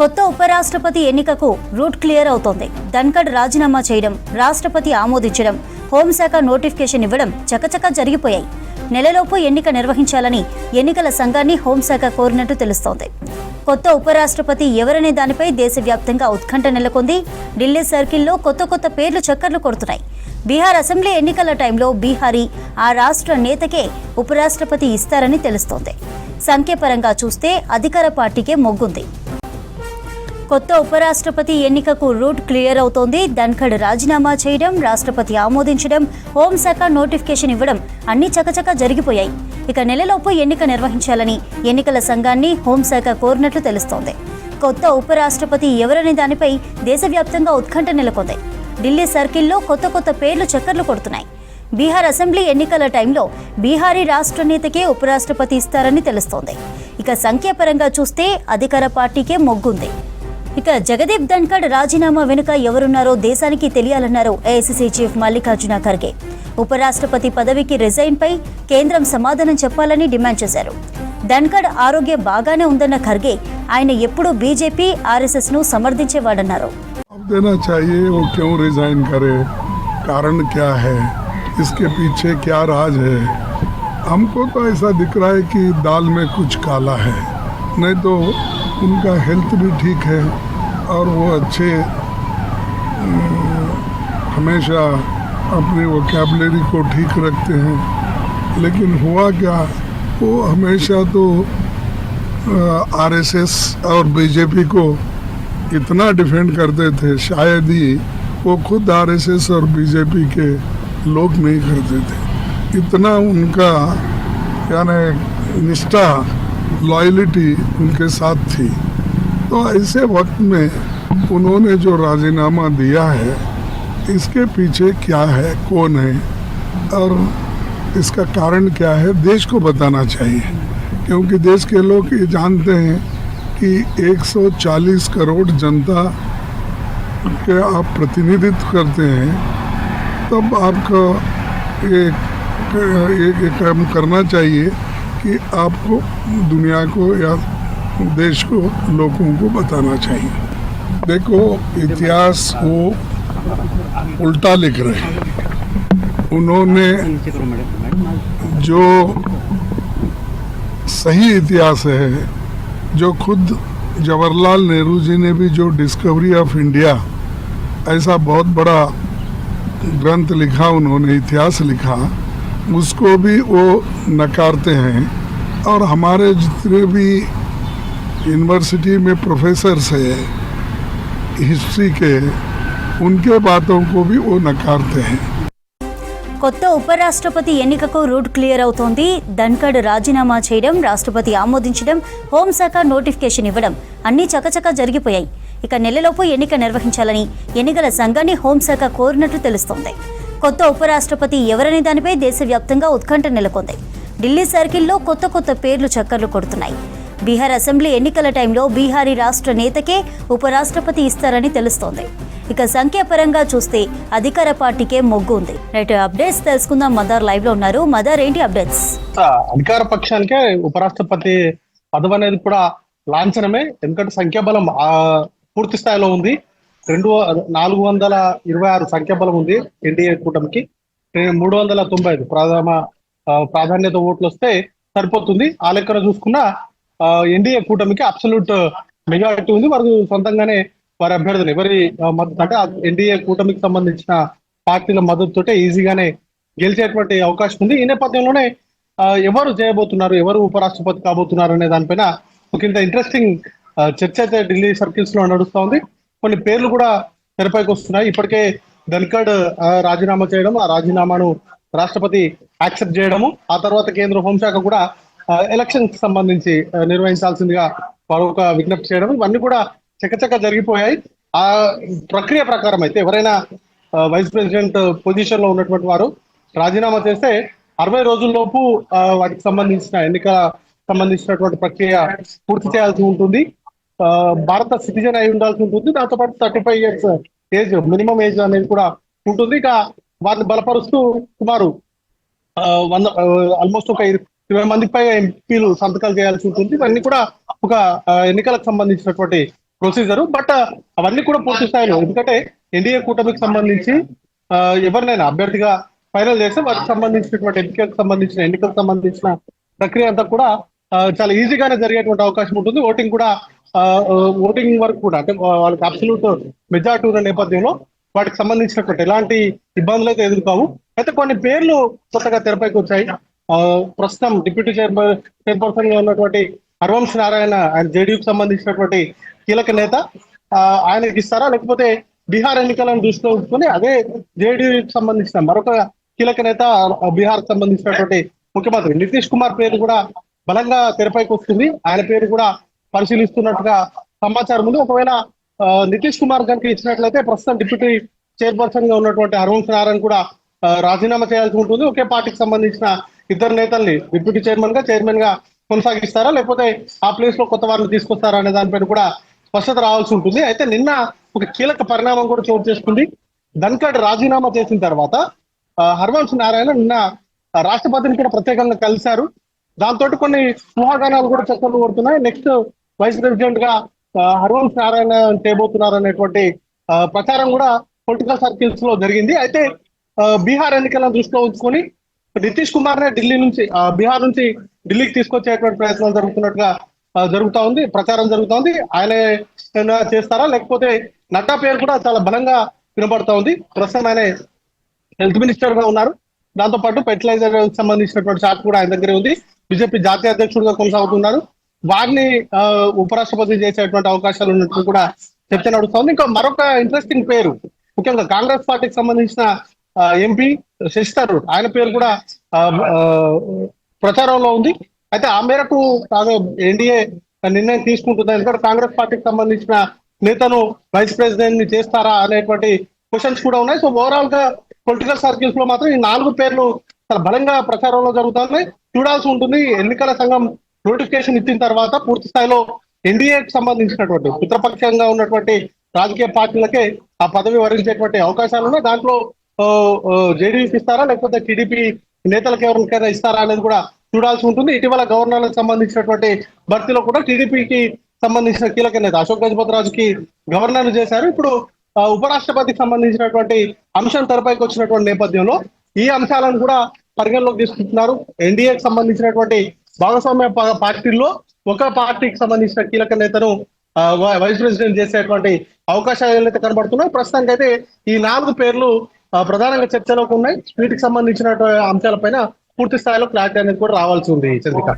కొత్త ఉపరాష్ట్రపతి ఎన్నికకు రూట్ క్లియర్ అవుతోంది. ధన్ఖడ్ రాజీనామా చేయడం, రాష్ట్రపతి ఆమోదించడం, హోంశాఖ నోటిఫికేషన్ ఇవ్వడం చకచకా జరిగిపోయాయి. నెలలోపు ఎన్నిక నిర్వహించాలని ఎన్నికల సంఘాన్ని హోంశాఖ కోరినట్టు తెలుస్తోంది. కొత్త ఉపరాష్ట్రపతి ఎవరనే దానిపై దేశవ్యాప్తంగా ఉత్కంఠ నెలకొంది. ఢిల్లీ సర్కిల్లో కొత్త పేర్లు చక్కర్లు కొడుతున్నాయి. బీహార్ అసెంబ్లీ ఎన్నికల టైంలో బీహారీ ఆ రాష్ట్ర నేతకే ఉపరాష్ట్రపతి ఇస్తారని తెలుస్తోంది. సంఖ్యాపరంగా చూస్తే అధికార పార్టీకే మొగ్గుంది. కొత్త ఉపరాష్ట్రపతి ఎన్నికకు రూట్ క్లియర్ అవుతోంది. ధన్ఖడ్ రాజీనామా చేయడం, రాష్ట్రపతి ఆమోదించడం, హోంశాఖ నోటిఫికేషన్ ఇవ్వడం అన్ని చకచకా జరిగిపోయాయి. ఇక నెలలోపు ఎన్నిక నిర్వహించాలని ఎన్నికల సంఘాన్ని హోంశాఖ కోరినట్లు తెలుస్తోంది. కొత్త ఉపరాష్ట్రపతి ఎవరనే దానిపై దేశవ్యాప్తంగా ఉత్కంఠ నెలకొంది. ఢిల్లీ సర్కిల్లో కొత్త పేర్లు చక్కర్లు కొడుతున్నాయి. బీహార్ అసెంబ్లీ ఎన్నికల టైంలో బీహారీ రాష్ట్ర నేతకే ఉపరాష్ట్రపతి ఇస్తారని తెలుస్తోంది. ఇక సంఖ్యాపరంగా చూస్తే అధికార పార్టీకే మొగ్గుంది. ఇక జగదీప్ ధన్ఖడ్ రాజీనామా వెనుక ఎవరున్నారో దేశానికి తెలియాలన్నారు ఏఐసీసీ చీఫ్ మల్లికార్జున ఖర్గే. ఉపరాష్ట్రపతి పదవికి రిజైన్ పై కేంద్రం సమాధానం చెప్పాలని డిమాండ్ చేశారు. ధన్ఖడ్ ఆరోగ్యం బాగానే ఉందన్న ఖర్గే ఆయన ఎప్పుడూ బీజేపీ, ఆర్ఎస్ఎస్ ను సమర్థించేవాడన్నారు. देना चाहिए, वो क्यों रिजाइन करे, कारण क्या है, इसके पीछे क्या राज है। हमको तो ऐसा दिख रहा है कि दाल में कुछ काला है, नहीं तो उनका हेल्थ भी ठीक है और वो अच्छे हमेशा अपनी वोकैबुलरी को ठीक रखते हैं। लेकिन हुआ क्या, वो हमेशा तो आरएसएस और बीजेपी को इतना डिफेंड करते थे, शायद ही वो खुद आरएसएस और बीजेपी के लोग नहीं करते थे। इतना उनका यानी निष्ठा, लॉयल्टी उनके साथ थी। तो ऐसे वक्त में उन्होंने जो राजीनामा दिया है, इसके पीछे क्या है, कौन है और इसका कारण क्या है, देश को बताना चाहिए। क्योंकि देश के लोग ये जानते हैं कि 140 करोड़ जनता के आप प्रतिनिधित्व करते हैं, तब आपको एक काम करना चाहिए कि आपको दुनिया को या देश को, लोगों को बताना चाहिए। देखो, इतिहास वो उल्टा लिख रहे हैं। उन्होंने जो सही इतिहास है, जो खुद जवाहरलाल नेहरू जी ने भी जो डिस्कवरी ऑफ इंडिया ऐसा बहुत बड़ा ग्रंथ लिखा, उन्होंने इतिहास लिखा, उसको भी वो नकारते हैं। और हमारे जितने भी यूनिवर्सिटी में प्रोफेसर्स हैं हिस्ट्री के, उनके बातों को भी वो नकारते हैं। కొత్త ఉపరాష్ట్రపతి ఎన్నికకు రూట్ క్లియర్ అవుతోంది. ధన్ఖడ్ రాజీనామా చేయడం, రాష్ట్రపతి ఆమోదించడం, హోంశాఖ నోటిఫికేషన్ ఇవ్వడం అన్నీ చకచకా జరిగిపోయాయి. ఇక నెలలోపు ఎన్నిక నిర్వహించాలని ఎన్నికల సంఘాన్ని హోంశాఖ కోరినట్లు తెలుస్తోంది. కొత్త ఉపరాష్ట్రపతి ఎవరనే దానిపై దేశవ్యాప్తంగా ఉత్కంఠ నెలకొంది. ఢిల్లీ సర్కిల్లో కొత్త పేర్లు చక్కర్లు కొడుతున్నాయి. బీహార్ అసెంబ్లీ ఎన్నికల టైంలో బీహారీ రాష్ట్ర నేతకే ఉపరాష్ట్రపతి ఇస్తారని తెలుస్తోంది. ఇక సంఖ్యాపరంగా చూస్తే అధికార పార్టీకే మొగ్గు ఉంది. రైట్, అప్డేట్స్ తెలుసుకుందాం. మదర్ లైవ్ లో ఉన్నారు. మదర్, ఏంటి అప్డేట్స్? అధికార పక్షానికే ఉపరాష్ట్రపతి పదవి అనేది కూడా లాంఛనమే. ఎందుకంటే సంఖ్యాబలం పూర్తి స్థాయిలో ఉంది. 426 సంఖ్యాబలం ఉంది ఎన్డీఏ కూటమికి. 395 ప్రాధాన్యత ఓట్లు వస్తే సరిపోతుంది. ఆ లెక్కన చూసుకున్న ఎన్డీఏ కూటమికి అబ్సల్యూట్ మెజారిటీ ఉంది. వారు సొంతంగానే వారి అభ్యర్థులు ఎవరి మద్దతు అంటే ఎన్డీఏ కూటమికి సంబంధించిన పార్టీల మద్దతుతోటే ఈజీగానే గెలిచేటువంటి అవకాశం ఉంది. ఈ నేపథ్యంలోనే ఎవరు చేయబోతున్నారు, ఎవరు ఉపరాష్ట్రపతి కాబోతున్నారు అనే దానిపైన ఒక ఇంత ఇంట్రెస్టింగ్ చర్చ అయితే ఢిల్లీ సర్కిల్స్ లో నడుస్తూ ఉంది. కొన్ని పేర్లు కూడా తెరపైకి వస్తున్నాయి. ఇప్పటికే ధన్ఖడ్ రాజీనామా చేయడం, ఆ రాజీనామాను రాష్ట్రపతి యాక్సెప్ట్ చేయడము, ఆ తర్వాత కేంద్ర హోంశాఖ కూడా ఎలక్షన్ కి సంబంధించి నిర్వహించాల్సిందిగా ఒక విజ్ఞప్తి చేయడం, ఇవన్నీ కూడా చకచక జరిగిపోయాయి. ఆ ప్రక్రియ ప్రకారం అయితే ఎవరైనా వైస్ ప్రెసిడెంట్ పొజిషన్ లో ఉన్నటువంటి వారు రాజీనామా చేస్తే 60 రోజుల్లోపు వాటికి సంబంధించిన ఎన్నికల సంబంధించినటువంటి ప్రక్రియ పూర్తి చేయాల్సి ఉంటుంది. భారత సిటిజన్ అయి ఉండాల్సి ఉంటుంది. దాంతో పాటు 35 years ఏజ్, మినిమం ఏజ్ అనేది కూడా ఉంటుంది. ఇక వారిని బలపరుస్తూ సుమారు ఆల్మోస్ట్ ఒక 20 మందికి పై ఎంపీలు సంతకాలు చేయాల్సి ఉంటుంది. ఇవన్నీ కూడా ఒక ఎన్నికలకు సంబంధించినటువంటి ప్రొసీజర్. బట్ అవన్నీ కూడా పూర్తి స్థాయిలో, ఎందుకంటే ఎన్డీఏ కూటమికి సంబంధించి ఎవరినైనా అభ్యర్థిగా ఫైనల్ చేస్తే వాటికి సంబంధించినటువంటి ఎన్నికలకు సంబంధించిన ప్రక్రియ అంతా కూడా చాలా ఈజీగానే జరిగేటువంటి అవకాశం ఉంటుంది. ఓటింగ్ వరకు కూడా అంటే వాళ్ళకి అబ్సల్యూట్ మెజారిటీ ఉన్న నేపథ్యంలో వాటికి సంబంధించినటువంటి ఎలాంటి ఇబ్బందులు అయితే ఎదుర్కోవు. అయితే కొన్ని పేర్లు కొత్తగా తెరపైకి వచ్చాయి. ప్రస్తుతం డిప్యూటీ చైర్పర్సన్ గా ఉన్నటువంటి హరివంశ్ నారాయణ, ఆయన జేడీయూకి సంబంధించినటువంటి కీలక నేత, ఆయనకి ఇస్తారా, లేకపోతే బీహార్ ఎన్నికలను దృష్టిలో ఉంచుకొని అదే జేడీయూకి సంబంధించిన మరొక కీలక నేత, బీహార్ సంబంధించినటువంటి ముఖ్యమంత్రి నితీష్ కుమార్ పేరు కూడా బలంగా తెరపైకి వస్తుంది. ఆయన పేరు కూడా పరిశీలిస్తున్నట్టుగా సమాచారం ఉంది. ఒకవేళ నితీష్ కుమార్ కనుక ఇచ్చినట్లయితే ప్రస్తుతం డిప్యూటీ చైర్పర్సన్ గా ఉన్నటువంటి హరివంశ్ నారాయణ కూడా రాజీనామా చేయాల్సి ఉంటుంది. ఒకే పార్టీకి సంబంధించిన ఇద్దరు నేతల్ని డిప్యూటీ చైర్మన్ గా కొనసాగిస్తారా, లేకపోతే ఆ ప్లేస్ లో కొత్త వారిని తీసుకొస్తారా అనే దానిపైన కూడా స్పష్టత రావాల్సి ఉంటుంది. అయితే నిన్న ఒక కీలక పరిణామం కూడా చోటు చేసుకుంది. ధన్కడ్ రాజీనామా చేసిన తర్వాత హరివంశ్ నారాయణ నిన్న రాష్ట్రపతిని కూడా ప్రత్యేకంగా కలిశారు. దాంతో కొన్ని ఊహాగానాలు కూడా చక్కర్లు కొడుతున్నాయి. నెక్స్ట్ వైస్ ప్రెసిడెంట్ గా హరివంశ్ నారాయణ చేయబోతున్నారు అనేటువంటి ప్రచారం కూడా పొలిటికల్ సర్కిల్స్ లో జరిగింది. అయితే బీహార్ ఎన్నికలను దృష్టిలో ఉంచుకొని నితీష్ కుమార్ నే బీహార్ నుంచి ఢిల్లీకి తీసుకొచ్చేటువంటి ప్రయత్నాలు జరుగుతా ఉంది, ప్రచారం జరుగుతా ఉంది. ఆయనే చేస్తారా, లేకపోతే నడ్డా పేరు కూడా చాలా బలంగా వినపడతా ఉంది. ప్రస్తుతం ఆయన హెల్త్ మినిస్టర్ గా ఉన్నారు. దాంతో పాటు ఫెర్టిలైజర్ సంబంధించినటువంటి శాఖ కూడా ఆయన దగ్గరే ఉంది. బీజేపీ జాతీయ అధ్యక్షుడిగా కొనసాగుతున్నారు. వారిని ఉపరాష్ట్రపతి చేసేటువంటి అవకాశాలు ఉన్నట్టు కూడా చర్చ నడుస్తోంది. ఇంకా మరొక ఇంట్రెస్టింగ్ పేరు, ముఖ్యంగా కాంగ్రెస్ పార్టీకి సంబంధించిన ఎంపీ శశి థరూర్, ఆయన పేరు కూడా ప్రచారంలో ఉంది. అయితే ఆ మేరకు ఎన్డీఏ నిర్ణయం తీసుకుంటుంది. ఎందుకంటే కాంగ్రెస్ పార్టీకి సంబంధించిన నేతను వైస్ ప్రెసిడెంట్ ని చేస్తారా అనేటువంటి క్వశ్చన్స్ కూడా ఉన్నాయి. సో ఓవరాల్ గా పొలిటికల్ సర్కిల్స్ లో మాత్రం ఈ 4 పేర్లు చాలా బలంగా ప్రచారంలో జరుగుతున్నాయి. చూడాల్సి ఉంటుంది. ఎన్నికల సంఘం నోటిఫికేషన్ ఇచ్చిన తర్వాత పూర్తి స్థాయిలో ఎన్డీఏకి సంబంధించినటువంటి మిత్రపక్షంగా ఉన్నటువంటి రాజకీయ పార్టీలకే ఆ పదవి వరించేటువంటి అవకాశాలు ఉన్నాయి. దాంట్లో జేడీయూకి ఇస్తారా, లేకపోతే టీడీపీ నేతలకు ఎవరికైనా ఇస్తారా అనేది కూడా చూడాల్సి ఉంటుంది. ఇటీవల గవర్నర్లకు సంబంధించినటువంటి భర్తీలో కూడా టీడీపీకి సంబంధించిన కీలక నేత అశోక్ గజపతి రాజుకి గవర్నర్ చేశారు. ఇప్పుడు ఉపరాష్ట్రపతికి సంబంధించినటువంటి అంశం తెరపైకి వచ్చినటువంటి నేపథ్యంలో ఈ అంశాలను కూడా పరిగణలోకి తీసుకుంటున్నారు. ఎన్డీఏకి సంబంధించినటువంటి భాగస్వామ్య పార్టీల్లో ఒక పార్టీకి సంబంధించిన కీలక నేతను వైస్ ప్రెసిడెంట్ చేసేటువంటి అవకాశాలు ఏదైతే కనబడుతున్నాయి. ప్రస్తుతానికి అయితే ఈ 4 పేర్లు ప్రధానంగా చర్చలోకి ఉన్నాయి. వీటికి సంబంధించిన అంశాలపైన పూర్తి స్థాయిలో క్లారిటీ అనేది కూడా రావాల్సి ఉంది. చంద్రిక.